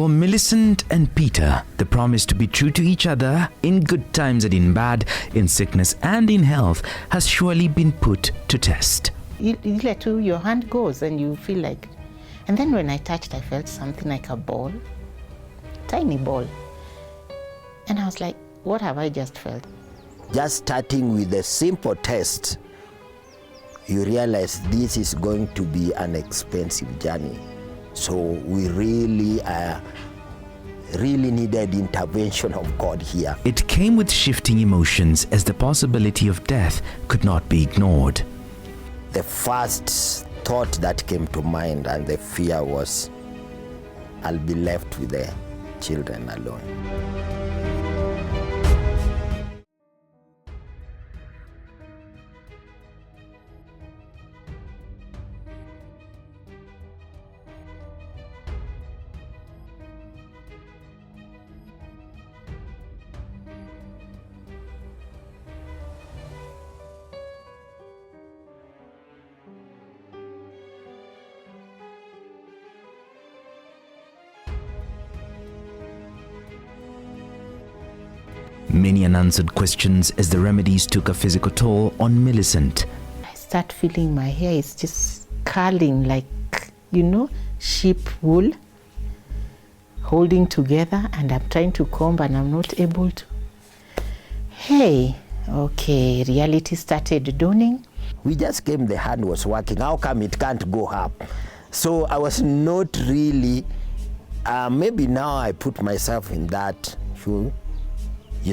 For Millicent and Peter, the promise to be true to each other in good times and in bad, in sickness and in health, has surely been put to test. Your hand goes and you feel like, and then when I touched, I felt something like a ball, tiny ball. And I was like, what have I just felt? Just starting with a simple test, you realize this is going to be an expensive journey. So we really needed intervention of God here. It came with shifting emotions as the possibility of death could not be ignored. The first thought that came to mind and the fear was, I'll be left with the children alone. Many unanswered questions as the remedies took a physical toll on Millicent. I start feeling my hair is just curling like, sheep wool, holding together, and I'm trying to comb and I'm not able to. Hey, okay, reality started dawning. We just came, the hand was working. How come it can't go up? So I was not really, maybe now I put myself in that shoe.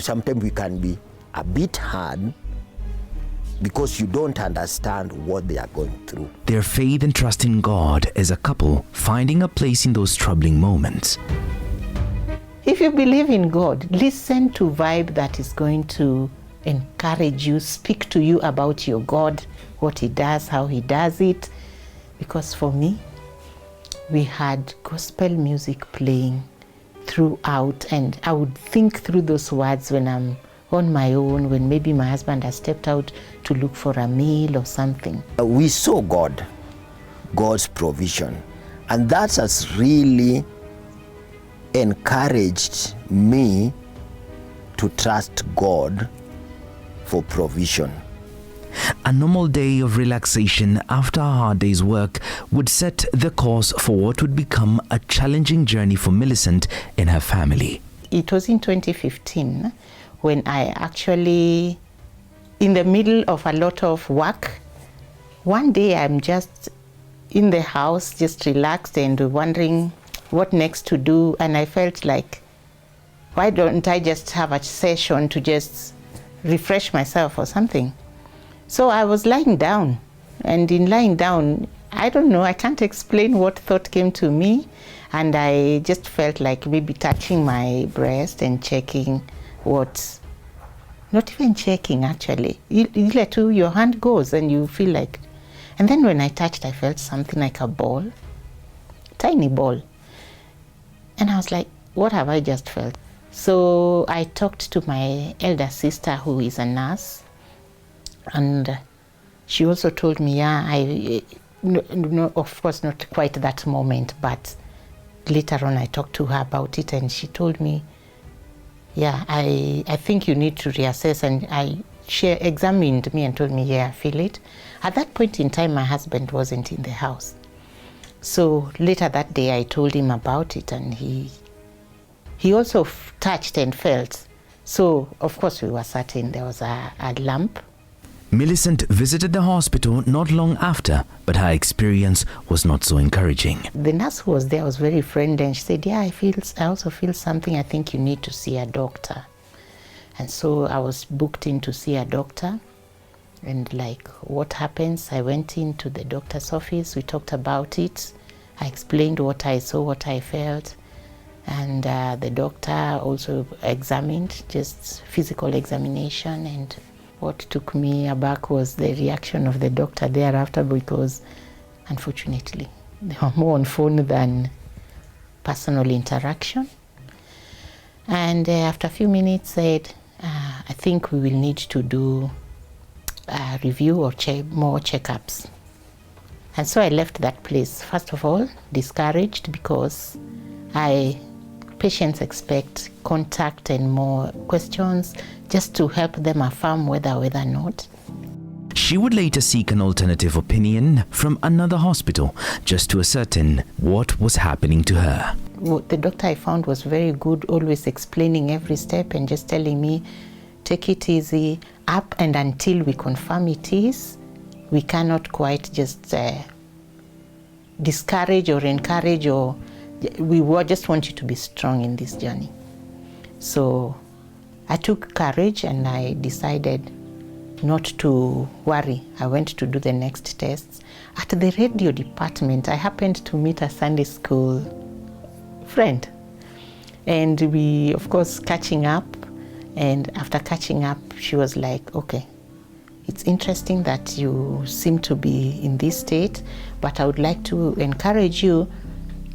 Sometimes we can be a bit hard because you don't understand what they are going through. Their faith and trust in God as a couple finding a place in those troubling moments. If you believe in God, listen to vibe that is going to encourage you, speak to you about your God, what He does, how He does it. Because for me, we had gospel music playing throughout, and I would think through those words when I'm on my own, when maybe my husband has stepped out to look for a meal or something. We saw God's provision, and that has really encouraged me to trust God for provision. A normal day of relaxation after a hard day's work would set the course for what would become a challenging journey for Millicent and her family. It was in 2015 when I actually, in the middle of a lot of work, one day I'm just in the house, just relaxed and wondering what next to do. And I felt like, why don't I just have a session to just refresh myself or something? So I was lying down, and in lying down, I don't know, I can't explain what thought came to me, and I just felt like maybe touching my breast and checking what, not even checking actually, your hand goes and you feel like, and then when I touched, I felt something like a ball, tiny ball, and I was like, what have I just felt? So I talked to my elder sister who is a nurse, and she also told me, no, of course not quite that moment, but later on I talked to her about it, and she told me, I think you need to reassess. And she examined me and told me, I feel it. At that point in time, my husband wasn't in the house. So later that day I told him about it, and he also touched and felt. So of course we were certain there was a lump. Millicent visited the hospital not long after, but her experience was not so encouraging. The nurse who was there was very friendly, and she said, I also feel something, I think you need to see a doctor. And so I was booked in to see a doctor, and like, what happens? I went into the doctor's office, we talked about it, I explained what I saw, what I felt, and the doctor also examined, just physical examination. And what took me aback was the reaction of the doctor thereafter, because unfortunately they were more on phone than personal interaction. And after a few minutes said, I think we will need to do a review or more checkups. And so I left that place, first of all, discouraged, because I patients expect contact and more questions just to help them affirm whether or not. She would later seek an alternative opinion from another hospital just to ascertain what was happening to her. What the doctor I found was very good, always explaining every step and just telling me, take it easy, up and until we confirm it is, we cannot quite just discourage or encourage, or just want you to be strong in this journey. So I took courage and I decided not to worry. I went to do the next tests. At the radio department, I happened to meet a Sunday school friend. And we, of course, catching up. And after catching up, she was like, okay, it's interesting that you seem to be in this state, but I would like to encourage you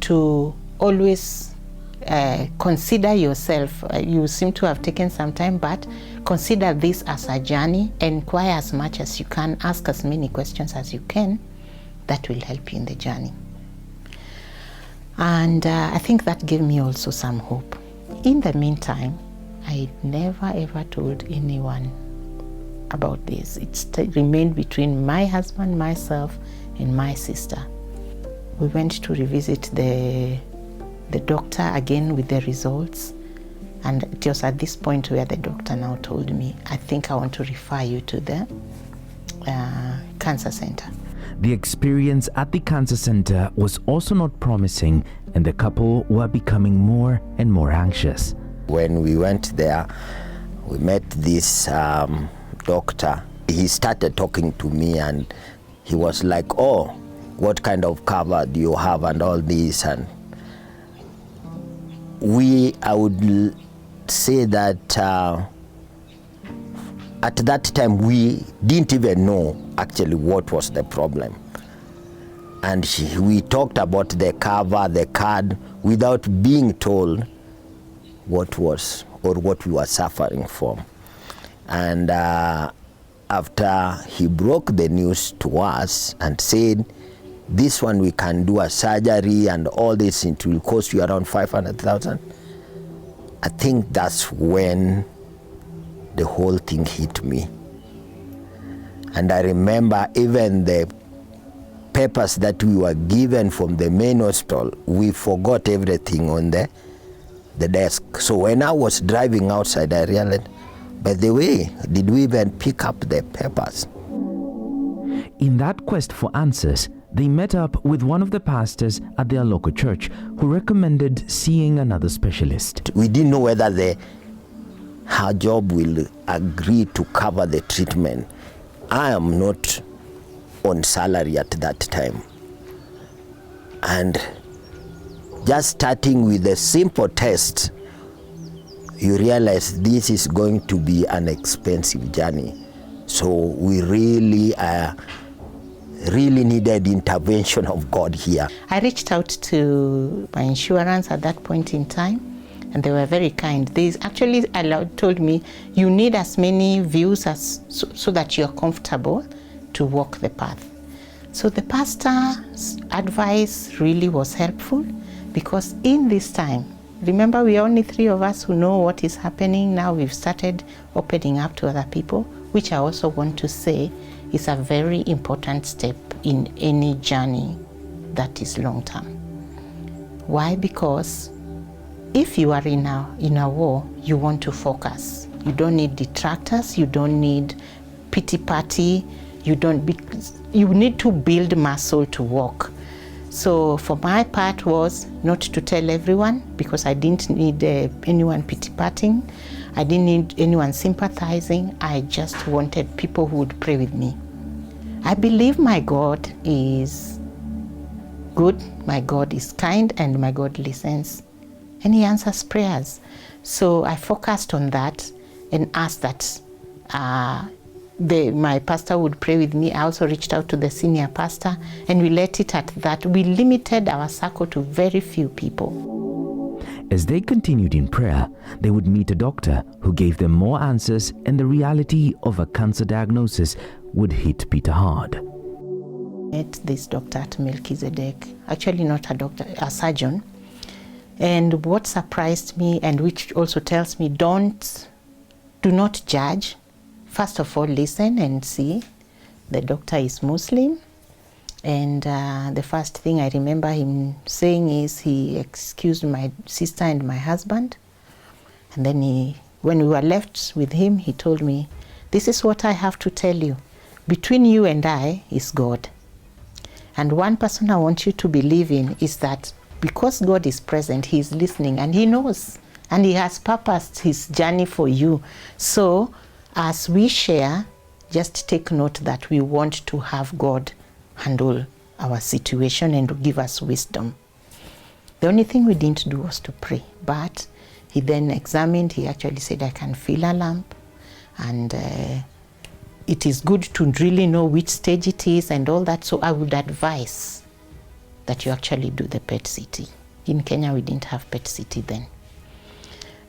to always consider yourself. You seem to have taken some time, but consider this as a journey. Inquire as much as you can, ask as many questions as you can. That will help you in the journey. And I think that gave me also some hope. In the meantime, I never ever told anyone about this. It remained between my husband, myself, and my sister. We went to revisit the doctor again with the results, and it was at this point where the doctor now told me, I think I want to refer you to the cancer center. The experience at the cancer center was also not promising, and the couple were becoming more and more anxious. When we went there, we met this doctor. He started talking to me and he was like, oh, what kind of cover do you have and all this. And I would say that at that time we didn't even know actually what was the problem. And we talked about the cover, the card, without being told what was or what we were suffering from. And after he broke the news to us and said, this one we can do a surgery and all this, it will cost you around 500,000. I think that's when the whole thing hit me. And I remember even the papers that we were given from the main hospital, we forgot everything on the desk. So when I was driving outside, I realized, by the way, did we even pick up the papers? In that quest for answers, they met up with one of the pastors at their local church who recommended seeing another specialist. We didn't know whether her job will agree to cover the treatment. I am not on salary at that time. And just starting with a simple test, you realize this is going to be an expensive journey. So we really needed intervention of God here. I reached out to my insurance at that point in time, and they were very kind. They actually told me, you need as many views so that you're comfortable to walk the path. So the pastor's advice really was helpful, because in this time, remember, we are only 3 of us who know what is happening. Now we've started opening up to other people, which I also want to say is a very important step in any journey that is long term. Why? Because if you are in a war, you want to focus. You don't need detractors, you don't need pity party, you need to build muscle to walk. So for my part was not to tell everyone, because I didn't need anyone pity-patting. I didn't need anyone sympathizing. I just wanted people who would pray with me. I believe my God is good, my God is kind, and my God listens, and He answers prayers. So I focused on that and asked that my pastor would pray with me. I also reached out to the senior pastor, and we let it at that. We limited our circle to very few people. As they continued in prayer, they would meet a doctor who gave them more answers, and the reality of a cancer diagnosis would hit Peter hard. I met this doctor at Melchizedek, actually not a doctor, a surgeon. And what surprised me, and which also tells me, do not judge. First of all, listen and see. The doctor is Muslim. And the first thing I remember him saying is he excused my sister and my husband. And then when we were left with him, he told me, this is what I have to tell you. Between you and I is God. And one person I want you to believe in is that because God is present, he is listening and he knows. And he has purposed his journey for you. So as we share, just take note that we want to have God handle our situation and give us wisdom. The only thing we didn't do was to pray. But he then examined, he actually said, I can feel a lump. And it is good to really know which stage it is and all that. So I would advise that you actually do the PET CT. In Kenya, we didn't have PET CT then.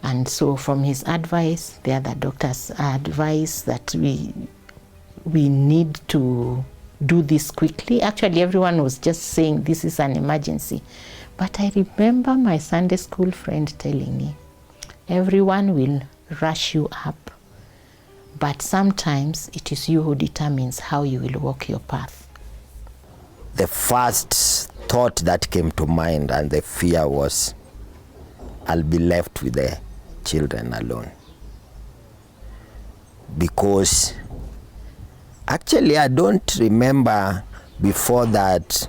And so from his advice, the other doctors advice that we need to do this quickly. Actually, everyone was just saying this is an emergency. But I remember my Sunday school friend telling me, everyone will rush you up. But sometimes it is you who determines how you will walk your path. The first thought that came to mind and the fear was, I'll be left with the children alone. Because actually I don't remember before that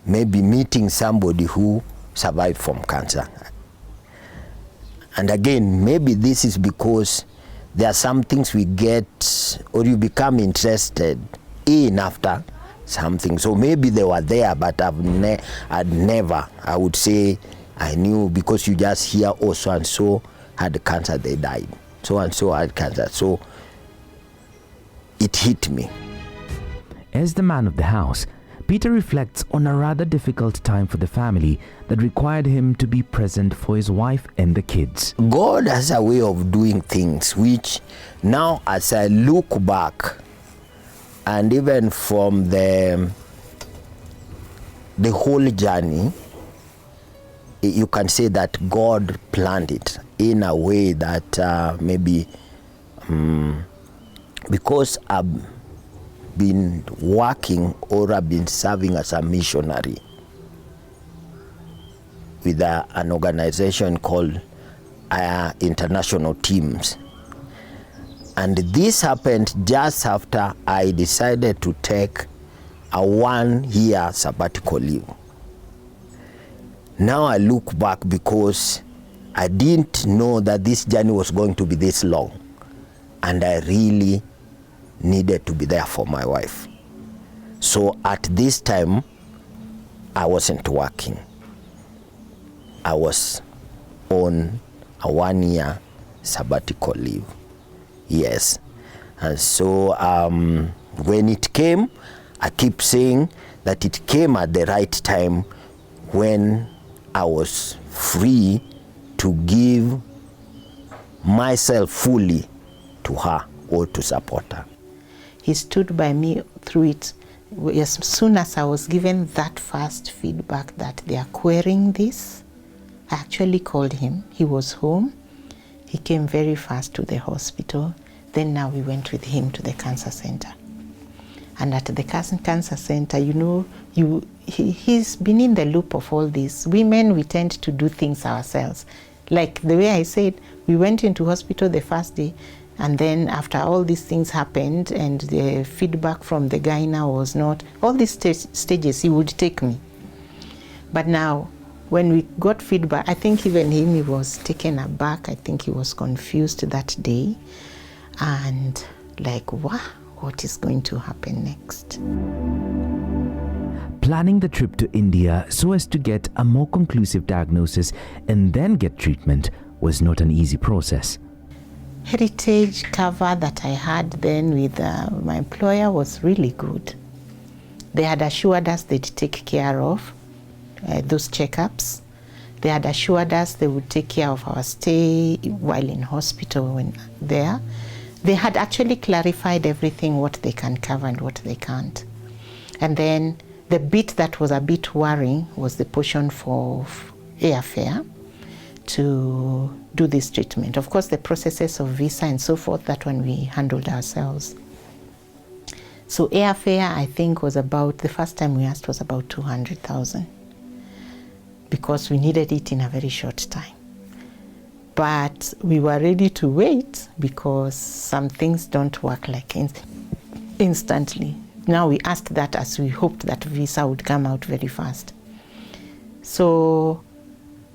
maybe meeting somebody who survived from cancer. And again, maybe this is because there are some things we get or you become interested in after something. So maybe they were there, but I'd never, I would say, I knew because you just hear, oh, so and so had cancer, they died. So and so had cancer. So it hit me. As the man of the house, Peter reflects on a rather difficult time for the family that required him to be present for his wife and the kids. God has a way of doing things which now as I look back, and even from the whole journey, you can say that God planned it in a way that maybe because I've been working or I've been serving as a missionary with an organization called International Teams. And this happened just after I decided to take a 1-year sabbatical leave. Now I look back because I didn't know that this journey was going to be this long. And I really needed to be there for my wife. So at this time, I wasn't working. I was on a 1-year sabbatical leave. Yes. And so when it came, I keep saying that it came at the right time when I was free to give myself fully to her or to support her. He stood by me through it. As soon as I was given that first feedback that they are querying this, I actually called him. He was home. He came very fast to the hospital. Then now we went with him to the cancer center. And at the cancer center, you know, he's been in the loop of all this. Women, we tend to do things ourselves. Like the way I said, we went into hospital the first day, and then after all these things happened and the feedback from the gyna was not, all these stages he would take me. But now, when we got feedback, I think even him, he was taken aback. I think he was confused that day. And like, what is going to happen next? Planning the trip to India so as to get a more conclusive diagnosis and then get treatment was not an easy process. Heritage cover that I had then with my employer was really good. They had assured us they'd take care of those checkups. They had assured us they would take care of our stay while in hospital when there. They had actually clarified everything, what they can cover and what they can't. And then the bit that was a bit worrying was the portion for airfare to do this treatment. Of course, the processes of visa and so forth, that one we handled ourselves. So airfare, I think, was about, the first time we asked was about 200,000 because we needed it in a very short time. But we were ready to wait because some things don't work like instantly. Now we asked that as we hoped that visa would come out very fast. So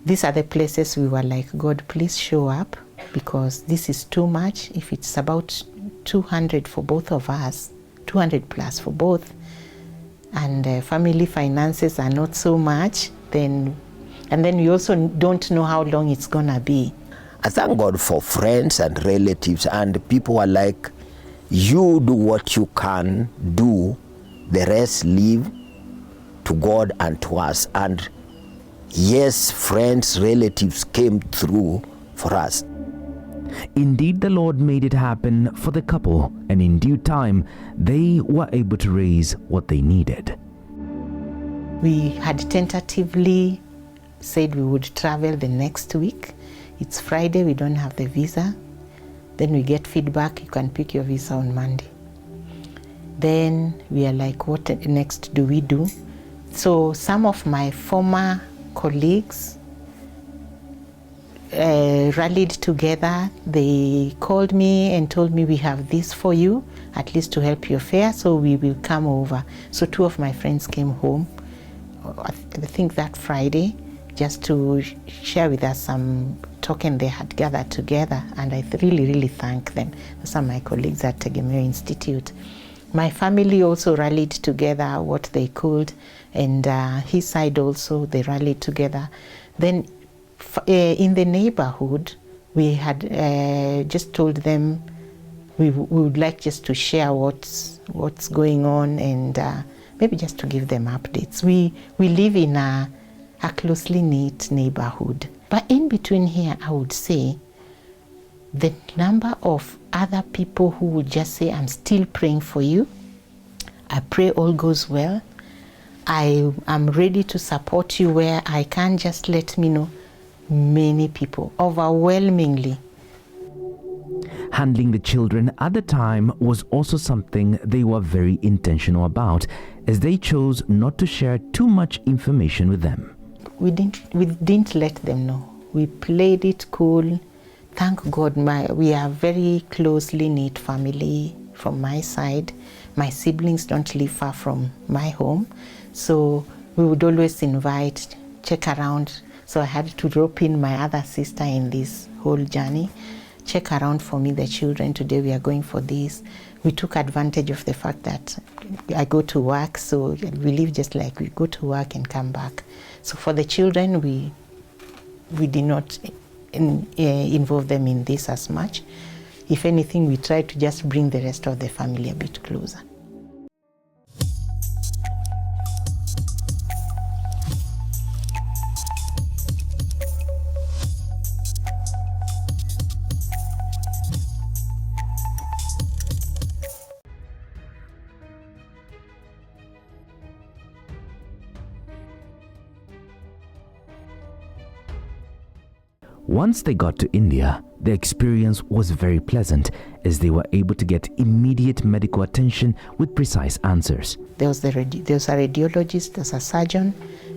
these are the places we were like, God, please show up, because this is too much. If it's about 200 for both of us, 200 plus for both, and family finances are not so much, then, and then we also don't know how long it's gonna be. I thank God for friends and relatives, and people are like, you do what you can do, the rest leave to God and to us. And yes, friends, relatives came through for us. Indeed, the Lord made it happen for the couple, and in due time, they were able to raise what they needed. We had tentatively said we would travel the next week. It's Friday, we don't have the visa. Then we get feedback, you can pick your visa on Monday. Then we are like, what next do we do? So some of my former colleagues rallied together. They called me and told me, we have this for you, at least to help your fare, so we will come over. So two of my friends came home, I think that Friday, just to share with us some token they had gathered together, and I really thank them. Those are my colleagues at Caregiver Institute. My family also rallied together what they could, and his side also, they rallied together. Then in the neighborhood, we had just told them we would like just to share what's going on, and maybe just to give them updates. We live in a closely knit neighborhood. But in between here, I would say the number of other people who would just say, I'm still praying for you. I pray all goes well. I am ready to support you where I can, just let me know. Many people, overwhelmingly. Handling the children at the time was also something they were very intentional about, as they chose not to share too much information with them. We didn't let them know. We played it cool. Thank God, we are very closely knit family from my side. My siblings don't live far from my home, so we would always invite, check around. So I had to rope in my other sister in this whole journey. Check around for me, the children. Today we are going for this. We took advantage of the fact that I go to work, so we live just like we go to work and come back. So for the children, we did not involve them in this as much. If anything, we tried to just bring the rest of the family a bit closer. Once they got to India, the experience was very pleasant, as they were able to get immediate medical attention with precise answers. There was a radiologist, there was a surgeon,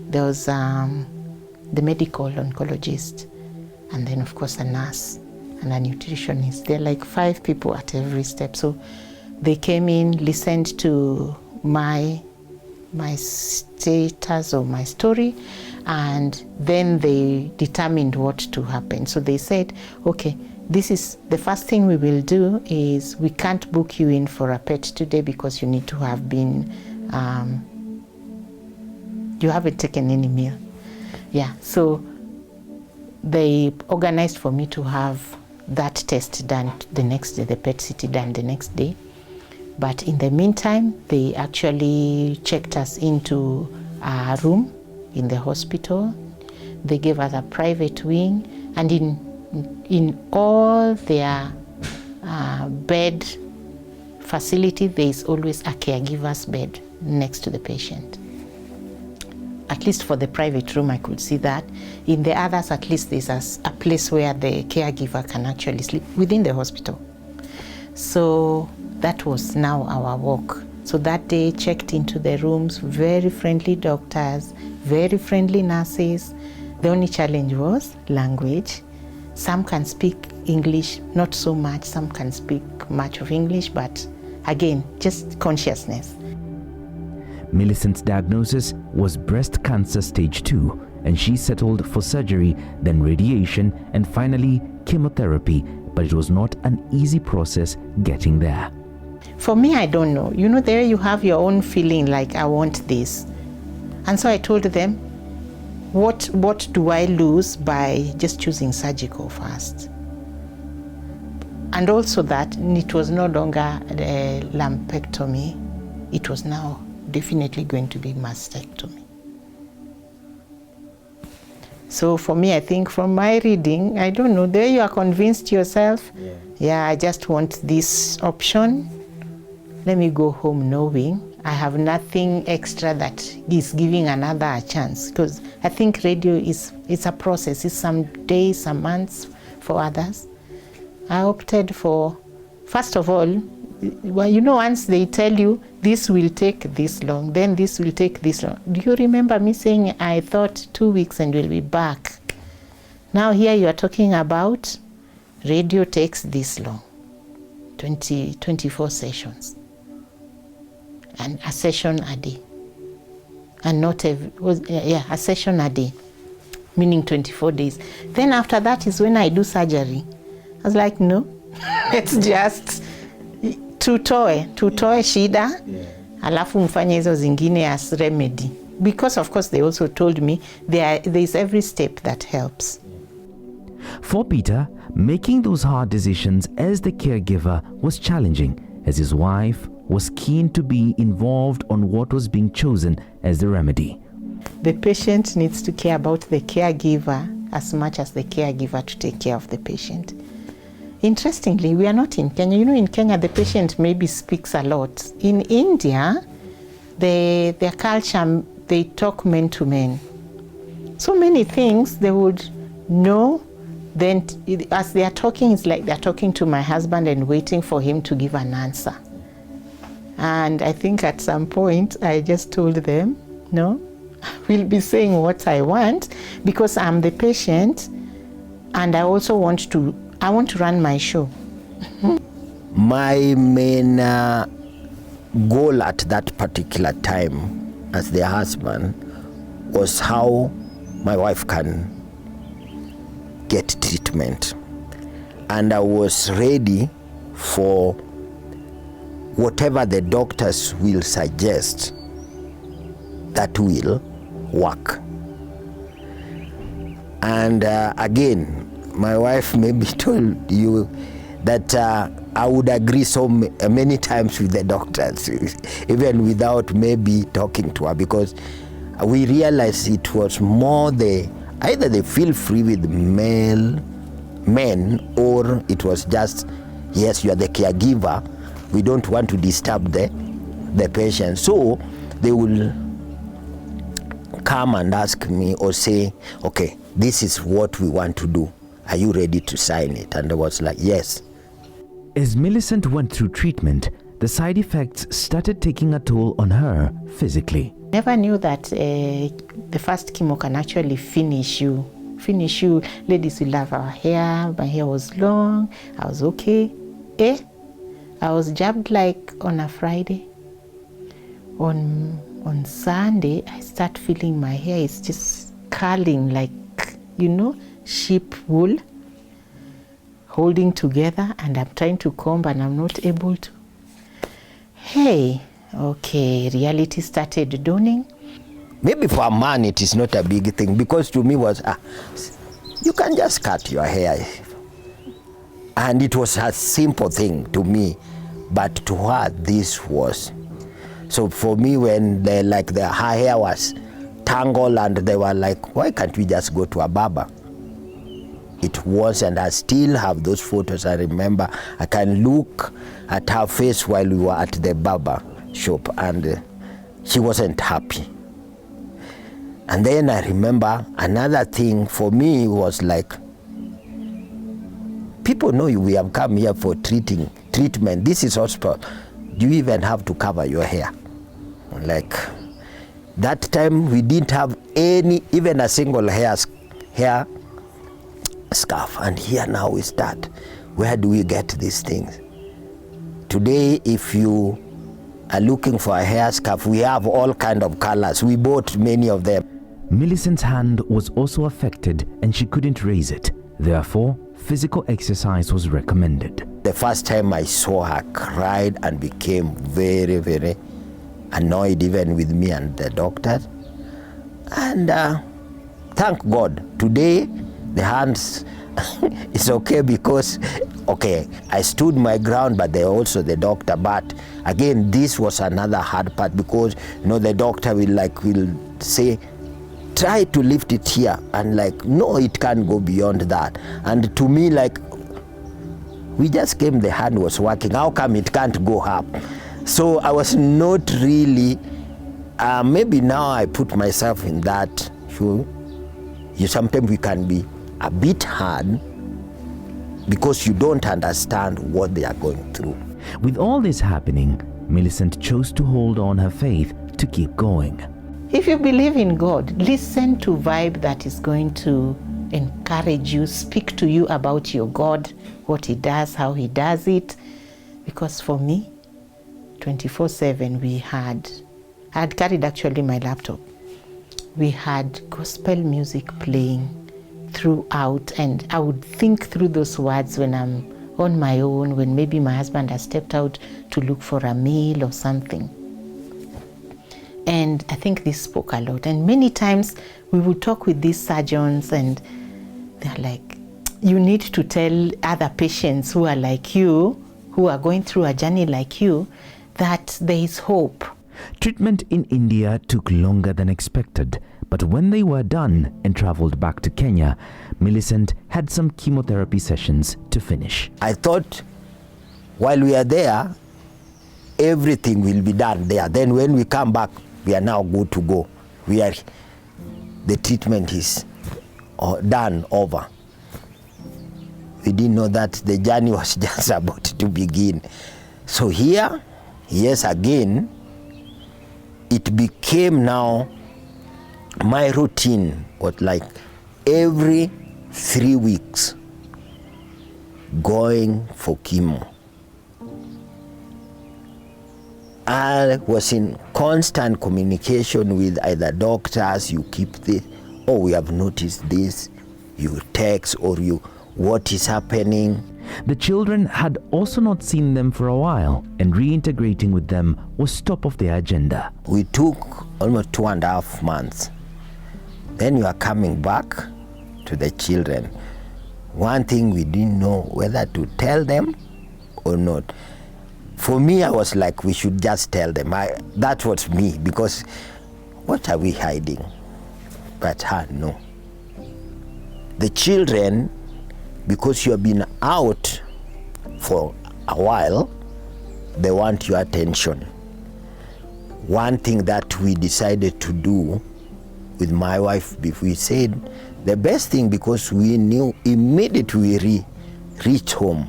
there was the medical oncologist, and then of course a nurse and a nutritionist. There are like 5 people at every step. So they came in, listened to my status or my story, and then they determined what to happen. So they said, okay, this is the first thing we will do is we can't book you in for a PET today because you need to have been, you haven't taken any meal. Yeah, so they organized for me to have that test done the next day, the PET CT done the next day. But in the meantime, they actually checked us into a room in the hospital. They gave us a private wing, and in all their bed facility, there is always a caregiver's bed next to the patient. At least for the private room, I could see that. In the others, at least there's a place where the caregiver can actually sleep within the hospital. So that was now our walk. So that day, checked into the rooms, very friendly doctors, very friendly nurses. The only challenge was language. Some can speak English, not so much. Some can speak much of English, but again, just consciousness. Millicent's diagnosis was breast cancer stage 2, and she settled for surgery, then radiation, and finally chemotherapy, but it was not an easy process getting there. For me, I don't know. You know, there you have your own feeling like, I want this. And so I told them, what do I lose by just choosing surgical first? And also that it was no longer a lumpectomy. It was now definitely going to be mastectomy. So for me, I think from my reading, I don't know, there you are convinced yourself, yeah, I just want this option. Let me go home knowing I have nothing extra that is giving another a chance. Because I think radio it's a process, it's some days, some months for others. I opted for, first of all, well, you know, once they tell you this will take this long, then this will take this long. Do you remember me saying I thought 2 weeks and we'll be back? Now here you are talking about radio takes this long, 24 sessions. And a session a day. And not a session a day, meaning 24 days. Then after that is when I do surgery. I was like, no, it's just tutoe shida, alafu mfanye hizo zingine as remedy. Because of course they also told me there is every step that helps. For Peter, making those hard decisions as the caregiver was challenging, as his wife was keen to be involved on what was being chosen as the remedy. The patient needs to care about the caregiver as much as the caregiver to take care of the patient. Interestingly, we are not in Kenya. You know, in Kenya, the patient maybe speaks a lot. In India, their culture, they talk men to men. So many things they would know. Then as they are talking, it's like they're talking to my husband and waiting for him to give an answer. And I think at some point, I just told them, no, I will be saying what I want because I'm the patient and I also want to run my show. My main goal at that particular time as the husband was how my wife can get treatment. And I was ready for whatever the doctors will suggest that will work. And again, my wife maybe told you that I would agree so many times with the doctors, even without maybe talking to her, because we realized it was more either they feel free with men, or it was just, yes, you are the caregiver, we don't want to disturb the patient. So they will come and ask me or say, okay, this is what we want to do. Are you ready to sign it? And I was like, yes. As Millicent went through treatment, the side effects started taking a toll on her physically. Never knew that the first chemo can actually finish you. Ladies will have our hair. My hair was long. I was okay. I was jabbed like on a Friday. On Sunday, I start feeling my hair is just curling like, sheep wool, holding together, and I'm trying to comb and I'm not able to. Hey, okay, reality started dawning. Maybe for a man it is not a big thing, because to me was, you can just cut your hair. And it was a simple thing to me, but to her this was. So for me, when her hair was tangled and they were like, why can't we just go to a barber? It was, and I still have those photos. I remember I can look at her face while we were at the barber shop, and she wasn't happy. And then I remember another thing for me was like, people know we have come here for treatment. This is hospital. Do you even have to cover your hair? Like that time we didn't have even a single hair scarf. And here now we start. Where do we get these things? Today, if you are looking for a hair scarf, we have all kind of colors. We bought many of them. Millicent's hand was also affected and she couldn't raise it. Therefore, physical exercise was recommended. The first time I saw her, cried and became very, very annoyed even with me and the doctor. And thank God, today the hands is okay because, okay, I stood my ground, but they also the doctor. But again, this was another hard part because, you know, the doctor will say, try to lift it here, and like, no, it can't go beyond that. And to me, like, we just came, the hand was working. How come it can't go up? So I was not really, maybe now I put myself in that shoe. Sometimes we can be a bit hard because you don't understand what they are going through. With all this happening, Millicent chose to hold on her faith to keep going. If you believe in God, listen to vibe that is going to encourage you, speak to you about your God, what He does, how He does it. Because for me, 24/7 I had carried actually my laptop. We had gospel music playing throughout, and I would think through those words when I'm on my own, when maybe my husband has stepped out to look for a meal or something. And I think this spoke a lot. And many times we would talk with these surgeons and they're like, you need to tell other patients who are like you, who are going through a journey like you, that there is hope. Treatment in India took longer than expected, but when they were done and traveled back to Kenya, Millicent had some chemotherapy sessions to finish. I thought while we are there, everything will be done there. Then when we come back, we are now good to go. The treatment is done, over. We didn't know that the journey was just about to begin. So here, yes, again, it became now my routine, was like every 3 weeks going for chemo. I was in constant communication with either doctors, you keep this, oh, we have noticed this, you text, or you, what is happening. The children had also not seen them for a while, and reintegrating with them was top of their agenda. We took almost 2.5 months. Then you are coming back to the children. One thing we didn't know whether to tell them or not. For me, I was like, we should just tell them. That was me, because what are we hiding? But no. The children, because you have been out for a while, they want your attention. One thing that we decided to do with my wife, we said, the best thing, because we knew immediately we reach home,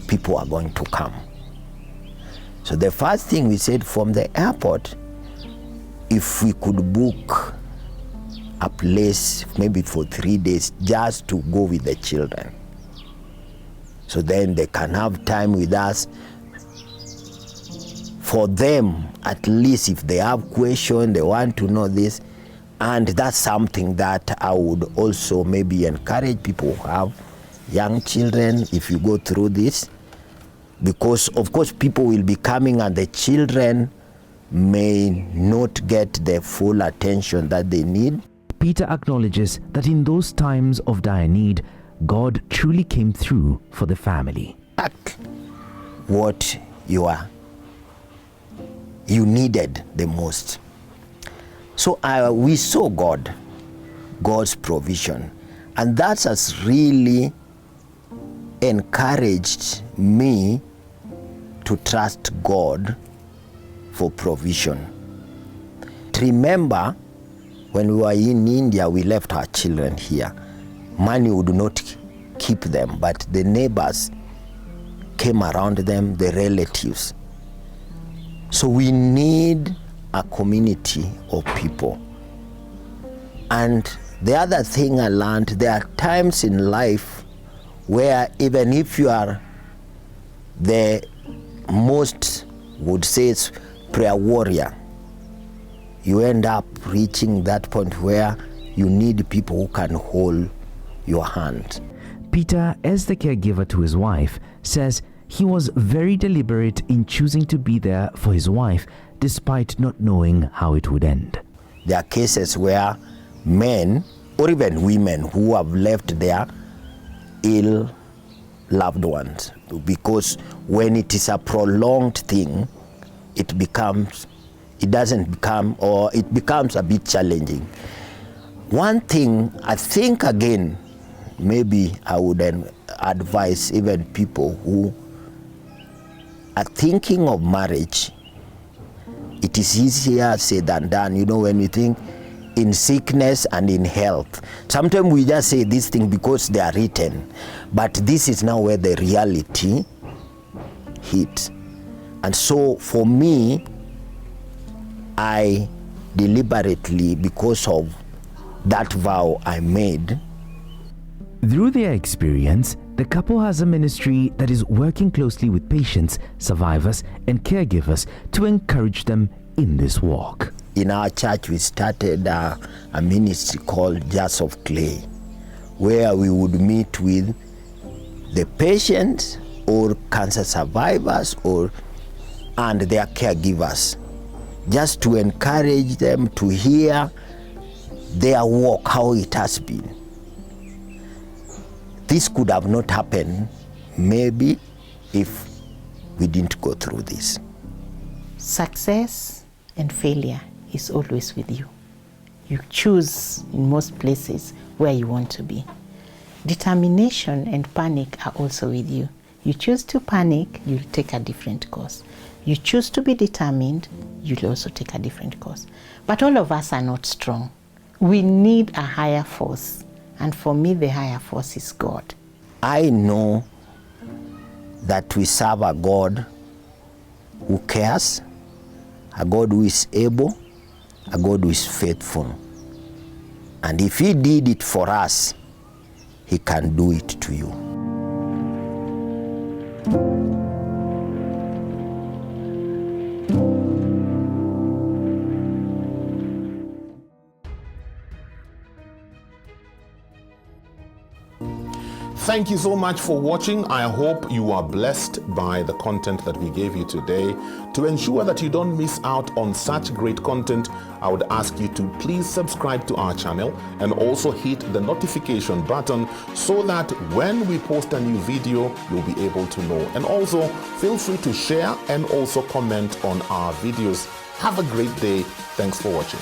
people are going to come. So the first thing we said from the airport, if we could book a place maybe for 3 days just to go with the children. So then they can have time with us. For them, at least if they have questions, they want to know this. And that's something that I would also maybe encourage people who have young children, if you go through this. Because of course people will be coming and the children may not get the full attention that they need. Peter acknowledges that in those times of dire need, God truly came through for the family. What you needed the most. So we saw God's provision, and that has really encouraged me to trust God for provision. Remember, When we were in India, we left our children here. Money would not keep them, but the neighbors came around them, the relatives. So we need a community of people. And the other thing I learned, there are times in life where even if you are the most, would say, prayer warrior, you end up reaching that point where you need people who can hold your hand. Peter, as the caregiver to his wife, says he was very deliberate in choosing to be there for his wife despite not knowing how it would end. There are cases where men or even women who have left their ill loved ones, because when it is a prolonged thing, it becomes a bit challenging. One thing I think, again, maybe I would advise even people who are thinking of marriage, it is easier said than done. You know, when we think in sickness and in health, sometimes we just say this thing because they are written, but this is now where the reality hits. And so for me, I deliberately, because of that vow I made. Through their experience, the couple has a ministry that is working closely with patients, survivors, and caregivers to encourage them in this walk. In our church, we started a ministry called Jars of Clay, where we would meet with the patients or cancer survivors and their caregivers, just to encourage them to hear their walk, how it has been. This could have not happened maybe if we didn't go through this. Success and failure is always with you. You choose in most places where you want to be. Determination and panic are also with you. You choose to panic, you'll take a different course. You choose to be determined, you'll also take a different course. But all of us are not strong. We need a higher force. And for me, the higher force is God. I know that we serve a God who cares, a God who is able, a God who is faithful. And if He did it for us, He can do it to you. Thank you so much for watching. I hope you are blessed by the content that we gave you today. To ensure that you don't miss out on such great content, I would ask you to please subscribe to our channel and also hit the notification button so that when we post a new video, you'll be able to know. And also feel free to share and also comment on our videos. Have a great day. Thanks for watching.